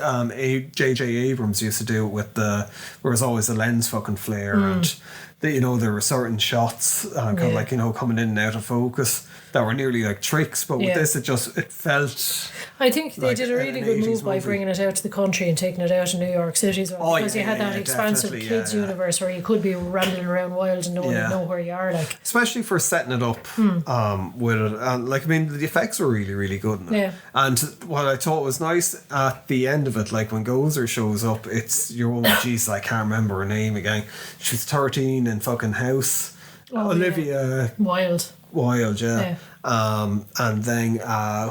E: J.J. Abrams used to do it with where was always the lens fucking flare and you know, there were certain shots kind of like, you know, coming in and out of focus that were nearly like tricks, but with this it felt,
F: I think they did a really good move by bringing it out to the country and taking it out to New York City as well, because you had that expansive kids universe where you could be rambling around wild and no one would know where you are, like, especially
E: for setting it up with it. And like, I mean, the effects were really, really good in it. And what I thought was nice at the end of it, like when Gozer shows up, it's your own geez, I can't remember her name again, she's 13 in fucking House, Olivia Wilde, and then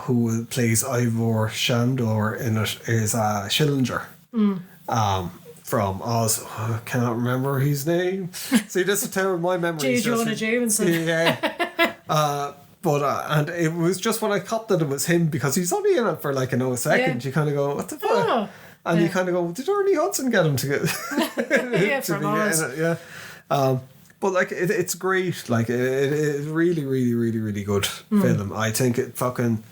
E: who plays Ivor Shandor in it is Schillinger from Oz. I cannot remember his name. See, this is terrible. My memory
F: J. Jonah Jameson.
E: But and it was just when I caught that it was him, because he's only in it for like a second. You kind of go, what the fuck? And you kind of go, did Ernie Hudson get him to get
F: from Oz?
E: But like it's great. Like it's really, really, really, really good film. I think it fucking.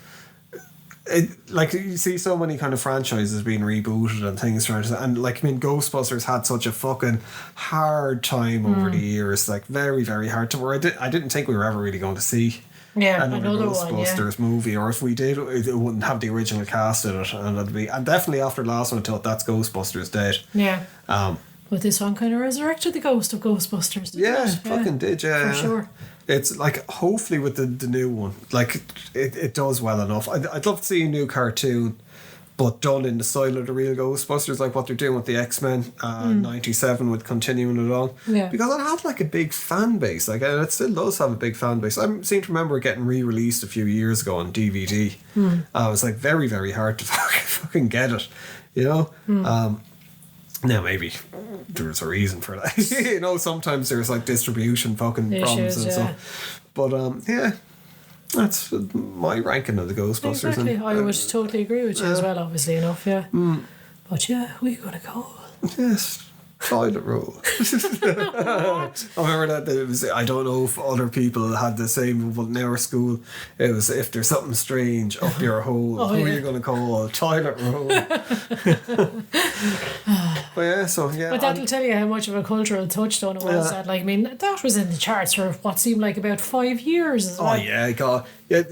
E: Like you see so many kind of franchises being rebooted and things, and like, I mean, Ghostbusters had such a fucking hard time over the years, like very, very hard to, where I didn't think we were ever really going to see another Ghostbusters movie, or if we did, it wouldn't have the original cast in it, and it'd be, and definitely after the last one I thought that's Ghostbusters dead. But
F: this one kind of resurrected the ghost of Ghostbusters,
E: didn't it? For sure. It's like, hopefully with the new one, like it does well enough. I'd love to see a new cartoon, but done in the style of the real Ghostbusters, like what they're doing with the X-Men 97, with continuing it on. Because it had like a big fan base, like, and it still does have a big fan base. I seem to remember it getting re-released a few years ago on DVD. It was like very, very hard to fucking get it, you know. Now maybe there's a reason for that. You know, sometimes there's like distribution fucking problems and stuff. But that's my ranking of the Ghostbusters.
F: Exactly, and I would totally agree with you as well, obviously enough, But who are you gonna call?
E: Yes. Toilet roll. I remember that it was, I don't know if other people had the same, but in our school it was, if there's something strange up your hole, who are you going to call? Toilet roll. But
F: that'll tell you how much of a cultural touchstone it was. That, like, I mean, that was in the charts for what seemed like about 5 years as well.
E: God,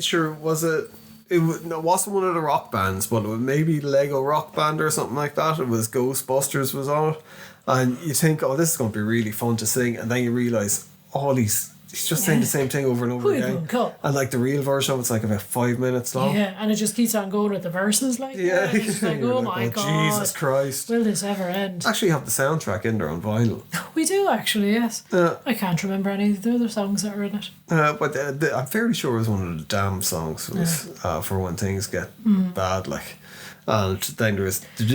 E: sure. Was it? It wasn't one of the rock bands, but it was maybe Lego Rock Band or something like that. It was Ghostbusters was on it. And you think, oh, this is going to be really fun to sing, and then you realise, he's just saying the same thing over and over again. And like the real version of it's like about 5 minutes long.
F: Yeah, and it just keeps on going with the verses, like it's like, oh my God,
E: Jesus Christ,
F: will this ever end?
E: Actually, have the soundtrack in there on vinyl.
F: We do actually, yes. I can't remember any of the other songs that were in it.
E: But I'm fairly sure it was one of the Damn songs. It was for when things get bad, like. And then there is it's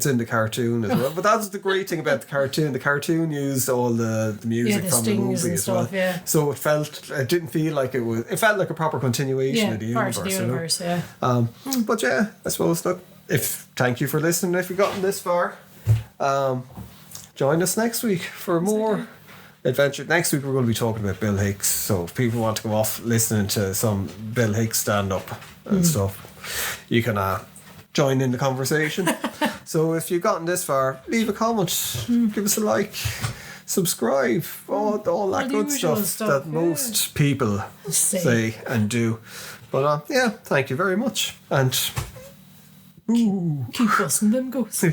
E: in the cartoon as well. But that's the great thing about the cartoon. The cartoon used all the music
F: the
E: from the
F: stings
E: movie
F: and
E: as
F: stuff,
E: well.
F: yeah.
E: So it didn't feel like it felt like a proper continuation of the
F: part
E: universe.
F: of the
E: you know?
F: universe, yeah.
E: But yeah, I suppose look, thank you for listening if you've gotten this far. Join us next week for more adventure. Next week we're going to be talking about Bill Hicks, so if people want to go off listening to some Bill Hicks stand up and stuff, you can join in the conversation. So if you've gotten this far, leave a comment, give us a like, subscribe, all that good stuff that most people say and do. But thank you very much, and
F: keep busting them ghosts.